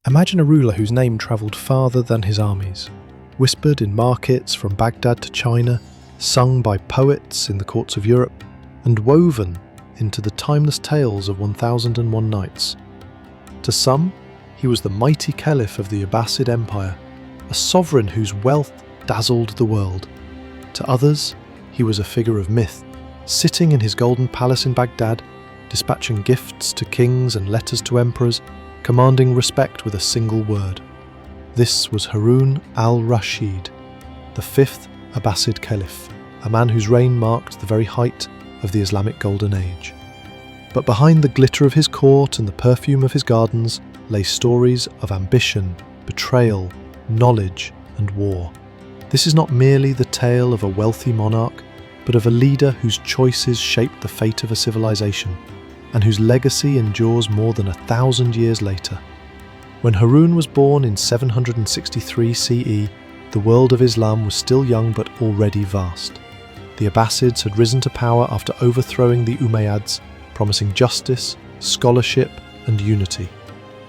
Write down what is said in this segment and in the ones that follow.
Imagine a ruler whose name travelled farther than his armies, whispered in markets from Baghdad to China, sung by poets in the courts of Europe, and woven into the timeless tales of 1001 Nights. To some, he was the mighty Caliph of the Abbasid Empire, a sovereign whose wealth dazzled the world. To others, he was a figure of myth, sitting in his golden palace in Baghdad, dispatching gifts to kings and letters to emperors, commanding respect with a single word. This was Harun al-Rashid, the fifth Abbasid Caliph, a man whose reign marked the very height of the Islamic Golden Age. But behind the glitter of his court and the perfume of his gardens lay stories of ambition, betrayal, knowledge, and war. This is not merely the tale of a wealthy monarch, but of a leader whose choices shaped the fate of a civilization, and whose legacy endures more than 1,000 years later. When Harun was born in 763 CE, the world of Islam was still young but already vast. The Abbasids had risen to power after overthrowing the Umayyads, promising justice, scholarship, and unity.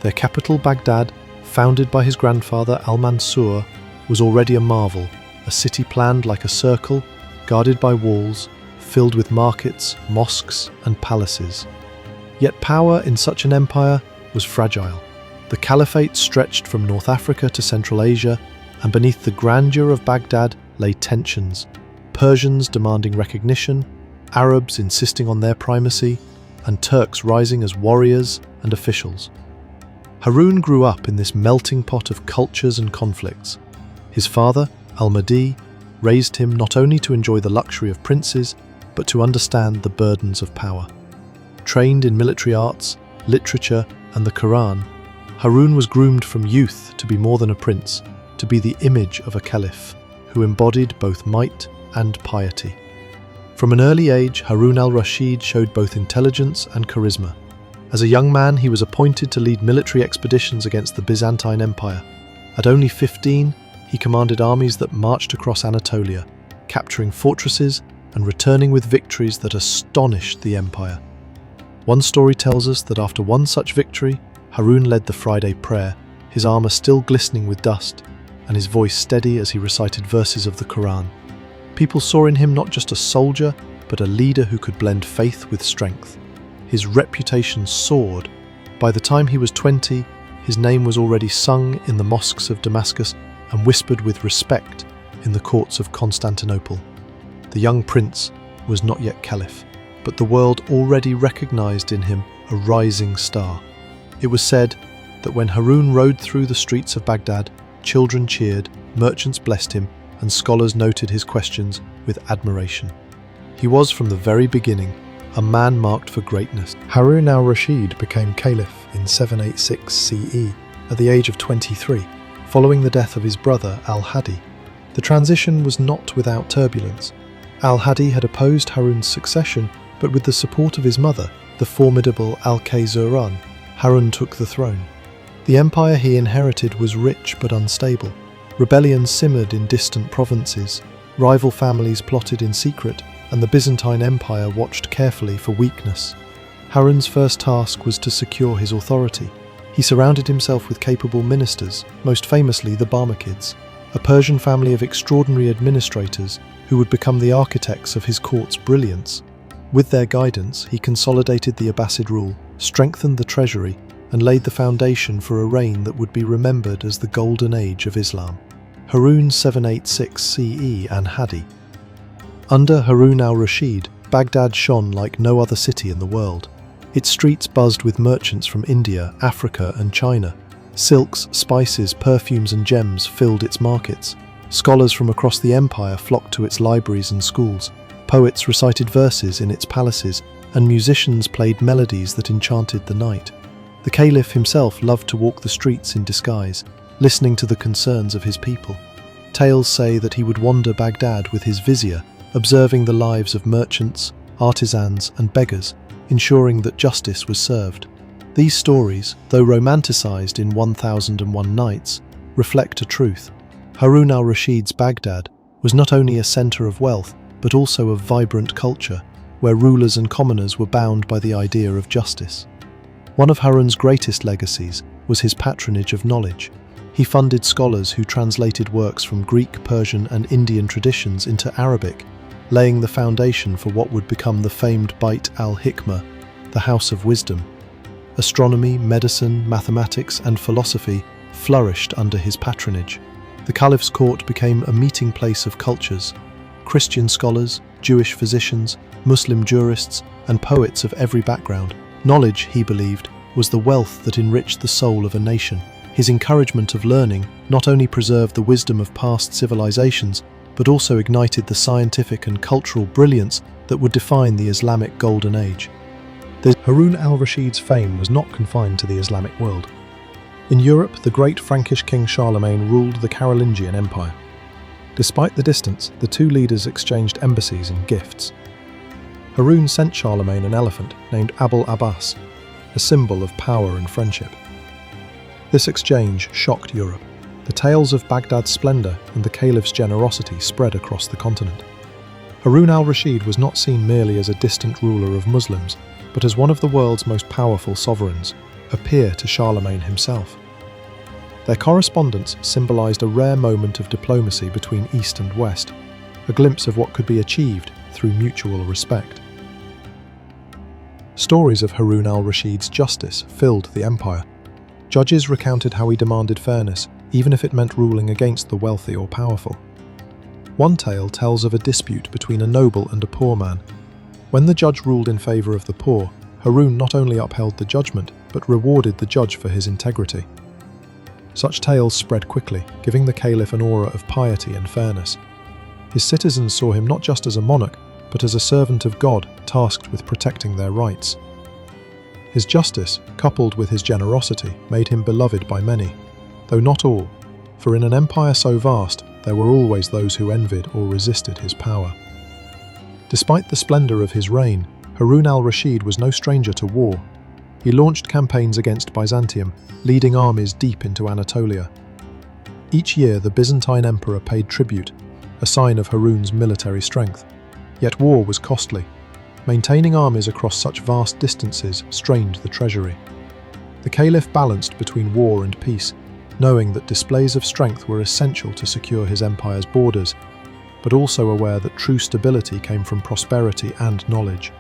Their capital, Baghdad, founded by his grandfather Al-Mansur, was already a marvel, a city planned like a circle, guarded by walls, filled with markets, mosques, and palaces. Yet power in such an empire was fragile. The caliphate stretched from North Africa to Central Asia, and beneath the grandeur of Baghdad lay tensions, Persians demanding recognition, Arabs insisting on their primacy, and Turks rising as warriors and officials. Harun grew up in this melting pot of cultures and conflicts. His father, Al-Mahdi, raised him not only to enjoy the luxury of princes, but to understand the burdens of power. Trained in military arts, literature, and the Quran, Harun was groomed from youth to be more than a prince, to be the image of a caliph, who embodied both might and piety. From an early age, Harun al-Rashid showed both intelligence and charisma. As a young man, he was appointed to lead military expeditions against the Byzantine Empire. At only 15, he commanded armies that marched across Anatolia, capturing fortresses and returning with victories that astonished the empire. One story tells us that after one such victory, Harun led the Friday prayer, his armour still glistening with dust, and his voice steady as he recited verses of the Quran. People saw in him not just a soldier, but a leader who could blend faith with strength. His reputation soared. By the time he was 20, his name was already sung in the mosques of Damascus and whispered with respect in the courts of Constantinople. The young prince was not yet caliph, but the world already recognized in him a rising star. It was said that when Harun rode through the streets of Baghdad, children cheered, merchants blessed him, and scholars noted his questions with admiration. He was from the very beginning a man marked for greatness. Harun al-Rashid became caliph in 786 CE at the age of 23, following the death of his brother Al-Hadi. The transition was not without turbulence. Al-Hadi had opposed Harun's succession, but with the support of his mother, the formidable Al-Khayzuran, Harun took the throne. The empire he inherited was rich but unstable. Rebellions simmered in distant provinces, rival families plotted in secret, and the Byzantine Empire watched carefully for weakness. Harun's first task was to secure his authority. He surrounded himself with capable ministers, most famously the Barmakids, a Persian family of extraordinary administrators who would become the architects of his court's brilliance. With their guidance, he consolidated the Abbasid rule, strengthened the treasury, and laid the foundation for a reign that would be remembered as the Golden Age of Islam. Harun 786 CE and Hadi. Under Harun al-Rashid, Baghdad shone like no other city in the world. Its streets buzzed with merchants from India, Africa, and China. Silks, spices, perfumes, and gems filled its markets. Scholars from across the empire flocked to its libraries and schools. Poets recited verses in its palaces, and musicians played melodies that enchanted the night. The Caliph himself loved to walk the streets in disguise, listening to the concerns of his people. Tales say that he would wander Baghdad with his vizier, observing the lives of merchants, artisans, and beggars, ensuring that justice was served. These stories, though romanticized in 1001 Nights, reflect a truth. Harun al-Rashid's Baghdad was not only a center of wealth, but also of vibrant culture, where rulers and commoners were bound by the idea of justice. One of Harun's greatest legacies was his patronage of knowledge. He funded scholars who translated works from Greek, Persian, and Indian traditions into Arabic, laying the foundation for what would become the famed Bait al-Hikmah, the House of Wisdom. Astronomy, medicine, mathematics, and philosophy flourished under his patronage. The Caliph's court became a meeting place of cultures. Christian scholars, Jewish physicians, Muslim jurists, and poets of every background. Knowledge, he believed, was the wealth that enriched the soul of a nation. His encouragement of learning not only preserved the wisdom of past civilizations, but also ignited the scientific and cultural brilliance that would define the Islamic Golden Age. Harun al-Rashid's fame was not confined to the Islamic world. In Europe, the great Frankish king Charlemagne ruled the Carolingian Empire. Despite the distance, the two leaders exchanged embassies and gifts. Harun sent Charlemagne an elephant named Abul Abbas, a symbol of power and friendship. This exchange shocked Europe. The tales of Baghdad's splendor and the caliph's generosity spread across the continent. Harun al-Rashid was not seen merely as a distant ruler of Muslims, but as one of the world's most powerful sovereigns, a peer to Charlemagne himself. Their correspondence symbolized a rare moment of diplomacy between East and West, a glimpse of what could be achieved through mutual respect. Stories of Harun al-Rashid's justice filled the empire. Judges recounted how he demanded fairness, even if it meant ruling against the wealthy or powerful. One tale tells of a dispute between a noble and a poor man. When the judge ruled in favor of the poor, Harun not only upheld the judgment, but rewarded the judge for his integrity. Such tales spread quickly, giving the caliph an aura of piety and fairness. His citizens saw him not just as a monarch, but as a servant of God tasked with protecting their rights. His justice, coupled with his generosity, made him beloved by many, though not all, for in an empire so vast, there were always those who envied or resisted his power. Despite the splendor of his reign, Harun al-Rashid was no stranger to war. He launched campaigns against Byzantium, leading armies deep into Anatolia. Each year, the Byzantine emperor paid tribute, a sign of Harun's military strength. Yet war was costly. Maintaining armies across such vast distances strained the treasury. The caliph balanced between war and peace, knowing that displays of strength were essential to secure his empire's borders, but also aware that true stability came from prosperity and knowledge.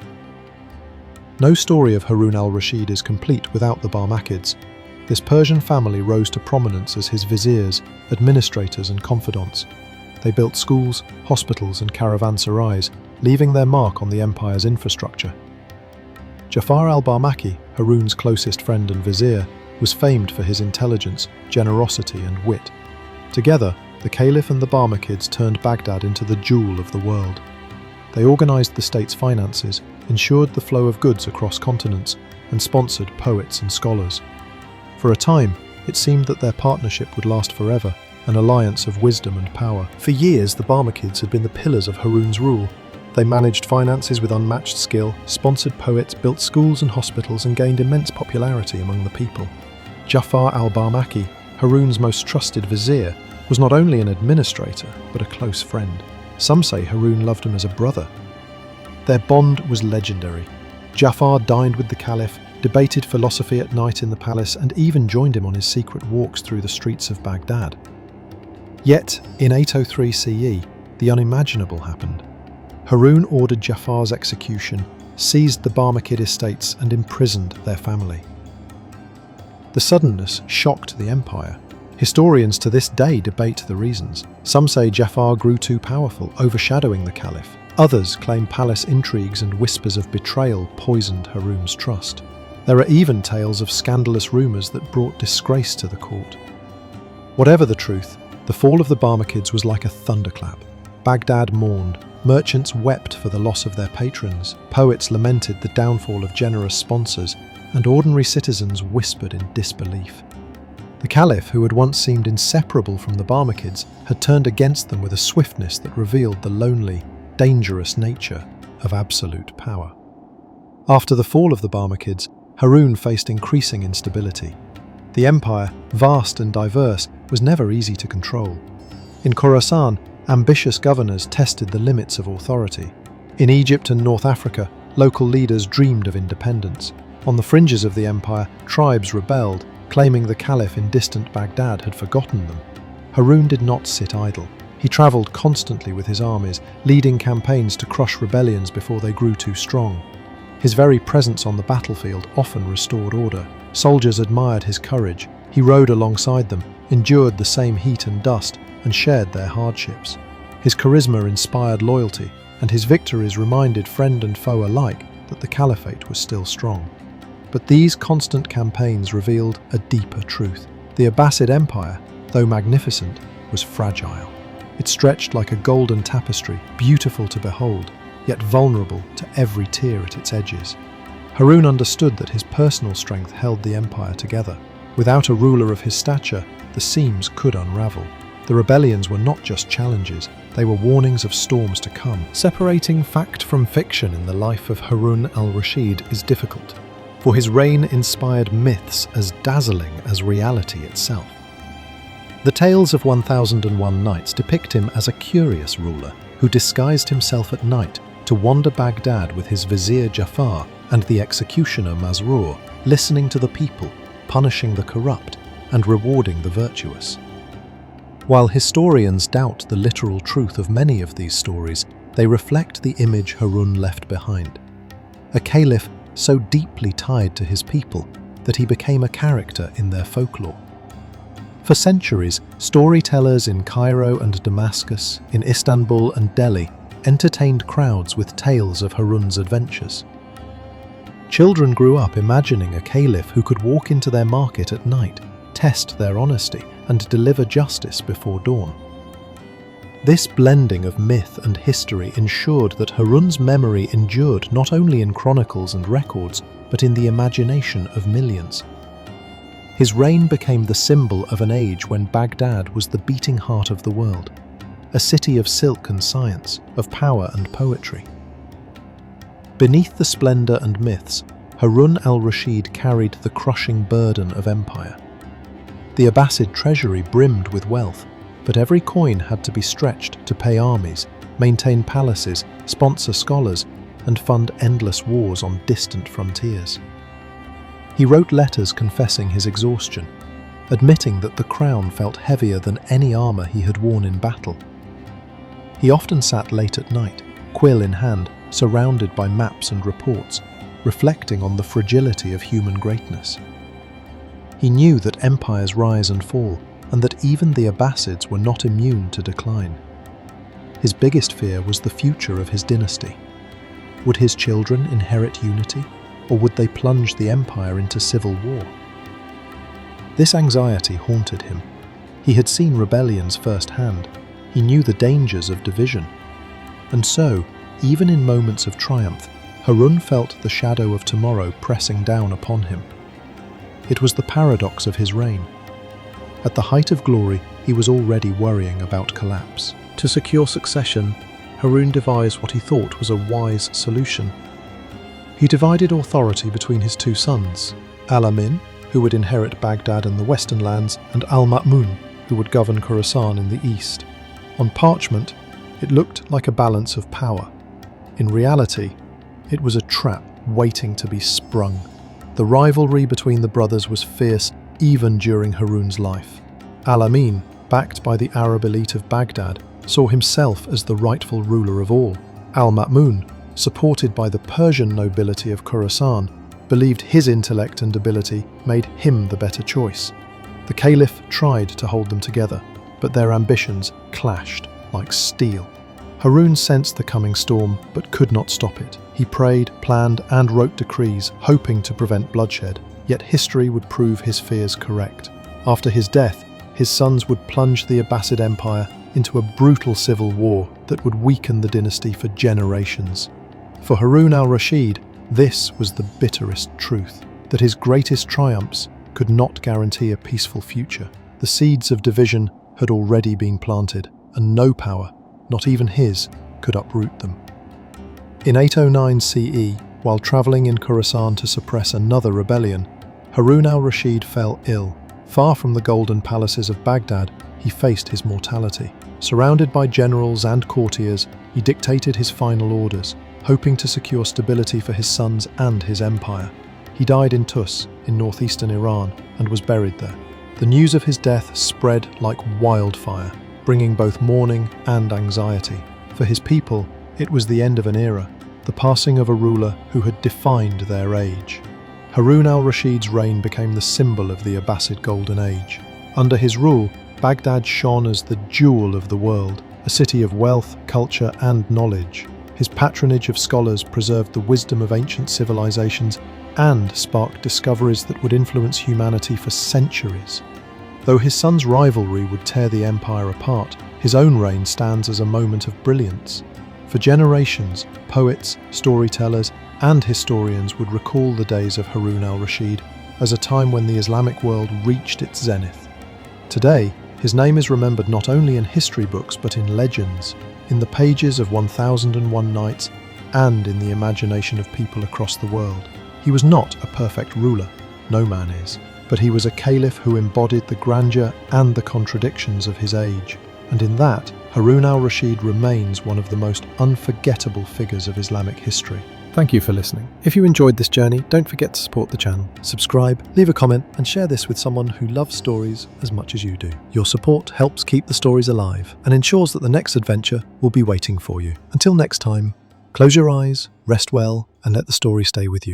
No story of Harun al-Rashid is complete without the Barmakids. This Persian family rose to prominence as his viziers, administrators and confidants. They built schools, hospitals and caravanserais, leaving their mark on the empire's infrastructure. Jafar al-Barmaki, Harun's closest friend and vizier, was famed for his intelligence, generosity and wit. Together, the caliph and the Barmakids turned Baghdad into the jewel of the world. They organized the state's finances, ensured the flow of goods across continents, and sponsored poets and scholars. For a time, it seemed that their partnership would last forever, an alliance of wisdom and power. For years, the Barmakids had been the pillars of Harun's rule. They managed finances with unmatched skill, sponsored poets, built schools and hospitals, and gained immense popularity among the people. Jafar al-Barmaki, Harun's most trusted vizier, was not only an administrator, but a close friend. Some say Harun loved him as a brother. Their bond was legendary. Jafar dined with the caliph, debated philosophy at night in the palace, and even joined him on his secret walks through the streets of Baghdad. Yet, in 803 CE, the unimaginable happened. Harun ordered Jafar's execution, seized the Barmakid estates, and imprisoned their family. The suddenness shocked the empire. Historians to this day debate the reasons. Some say Jafar grew too powerful, overshadowing the caliph. Others claim palace intrigues and whispers of betrayal poisoned Harun's trust. There are even tales of scandalous rumours that brought disgrace to the court. Whatever the truth, the fall of the Barmakids was like a thunderclap. Baghdad mourned, merchants wept for the loss of their patrons, poets lamented the downfall of generous sponsors, and ordinary citizens whispered in disbelief. The caliph, who had once seemed inseparable from the Barmakids, had turned against them with a swiftness that revealed the lonely, dangerous nature of absolute power. After the fall of the Barmakids, Harun faced increasing instability. The empire, vast and diverse, was never easy to control. In Khorasan, ambitious governors tested the limits of authority. In Egypt and North Africa, local leaders dreamed of independence. On the fringes of the empire, tribes rebelled, claiming the Caliph in distant Baghdad had forgotten them. Harun did not sit idle. He travelled constantly with his armies, leading campaigns to crush rebellions before they grew too strong. His very presence on the battlefield often restored order. Soldiers admired his courage. He rode alongside them, endured the same heat and dust, and shared their hardships. His charisma inspired loyalty, and his victories reminded friend and foe alike that the caliphate was still strong. But these constant campaigns revealed a deeper truth. The Abbasid Empire, though magnificent, was fragile. It stretched like a golden tapestry, beautiful to behold, yet vulnerable to every tear at its edges. Harun understood that his personal strength held the empire together. Without a ruler of his stature, the seams could unravel. The rebellions were not just challenges, they were warnings of storms to come. Separating fact from fiction in the life of Harun al-Rashid is difficult, for his reign inspired myths as dazzling as reality itself. The tales of 1001 Nights depict him as a curious ruler who disguised himself at night to wander Baghdad with his vizier Jafar and the executioner Masrur, listening to the people, punishing the corrupt, and rewarding the virtuous. While historians doubt the literal truth of many of these stories, they reflect the image Harun left behind. A caliph so deeply tied to his people that he became a character in their folklore. For centuries, storytellers in Cairo and Damascus, in Istanbul and Delhi, entertained crowds with tales of Harun's adventures. Children grew up imagining a caliph who could walk into their market at night, test their honesty, and deliver justice before dawn. This blending of myth and history ensured that Harun's memory endured not only in chronicles and records, but in the imagination of millions. His reign became the symbol of an age when Baghdad was the beating heart of the world, a city of silk and science, of power and poetry. Beneath the splendor and myths, Harun al-Rashid carried the crushing burden of empire. The Abbasid treasury brimmed with wealth, but every coin had to be stretched to pay armies, maintain palaces, sponsor scholars, and fund endless wars on distant frontiers. He wrote letters confessing his exhaustion, admitting that the crown felt heavier than any armor he had worn in battle. He often sat late at night, quill in hand, surrounded by maps and reports, reflecting on the fragility of human greatness. He knew that empires rise and fall, and that even the Abbasids were not immune to decline. His biggest fear was the future of his dynasty. Would his children inherit unity, or would they plunge the empire into civil war? This anxiety haunted him. He had seen rebellions firsthand. He knew the dangers of division. And so, even in moments of triumph, Harun felt the shadow of tomorrow pressing down upon him. It was the paradox of his reign. At the height of glory, he was already worrying about collapse. To secure succession, Harun devised what he thought was a wise solution. He divided authority between his two sons, Al-Amin, who would inherit Baghdad and the western lands, and Al-Ma'mun, who would govern Khorasan in the east. On parchment, it looked like a balance of power. In reality, it was a trap waiting to be sprung. The rivalry between the brothers was fierce even during Harun's life. Al-Amin, backed by the Arab elite of Baghdad, saw himself as the rightful ruler of all. Al-Ma'mun, supported by the Persian nobility of Khorasan, believed his intellect and ability made him the better choice. The Caliph tried to hold them together, but their ambitions clashed like steel. Harun sensed the coming storm, but could not stop it. He prayed, planned, and wrote decrees, hoping to prevent bloodshed, yet history would prove his fears correct. After his death, his sons would plunge the Abbasid Empire into a brutal civil war that would weaken the dynasty for generations. For Harun al-Rashid, this was the bitterest truth, that his greatest triumphs could not guarantee a peaceful future. The seeds of division had already been planted, and no power, not even his, could uproot them. In 809 CE, while travelling in Khorasan to suppress another rebellion, Harun al-Rashid fell ill. Far from the golden palaces of Baghdad, he faced his mortality. Surrounded by generals and courtiers, he dictated his final orders, hoping to secure stability for his sons and his empire. He died in Tus, in northeastern Iran, and was buried there. The news of his death spread like wildfire, bringing both mourning and anxiety. For his people, it was the end of an era, the passing of a ruler who had defined their age. Harun al-Rashid's reign became the symbol of the Abbasid Golden Age. Under his rule, Baghdad shone as the jewel of the world, a city of wealth, culture, and knowledge. His patronage of scholars preserved the wisdom of ancient civilizations and sparked discoveries that would influence humanity for centuries. Though his son's rivalry would tear the empire apart, his own reign stands as a moment of brilliance. For generations, poets, storytellers, and historians would recall the days of Harun al-Rashid as a time when the Islamic world reached its zenith. Today, his name is remembered not only in history books but in legends, in the pages of 1001 Nights, and in the imagination of people across the world. He was not a perfect ruler, no man is, but he was a caliph who embodied the grandeur and the contradictions of his age, and in that, Harun al-Rashid remains one of the most unforgettable figures of Islamic history. Thank you for listening. If you enjoyed this journey, don't forget to support the channel, subscribe, leave a comment, and share this with someone who loves stories as much as you do. Your support helps keep the stories alive and ensures that the next adventure will be waiting for you. Until next time, close your eyes, rest well, and let the story stay with you.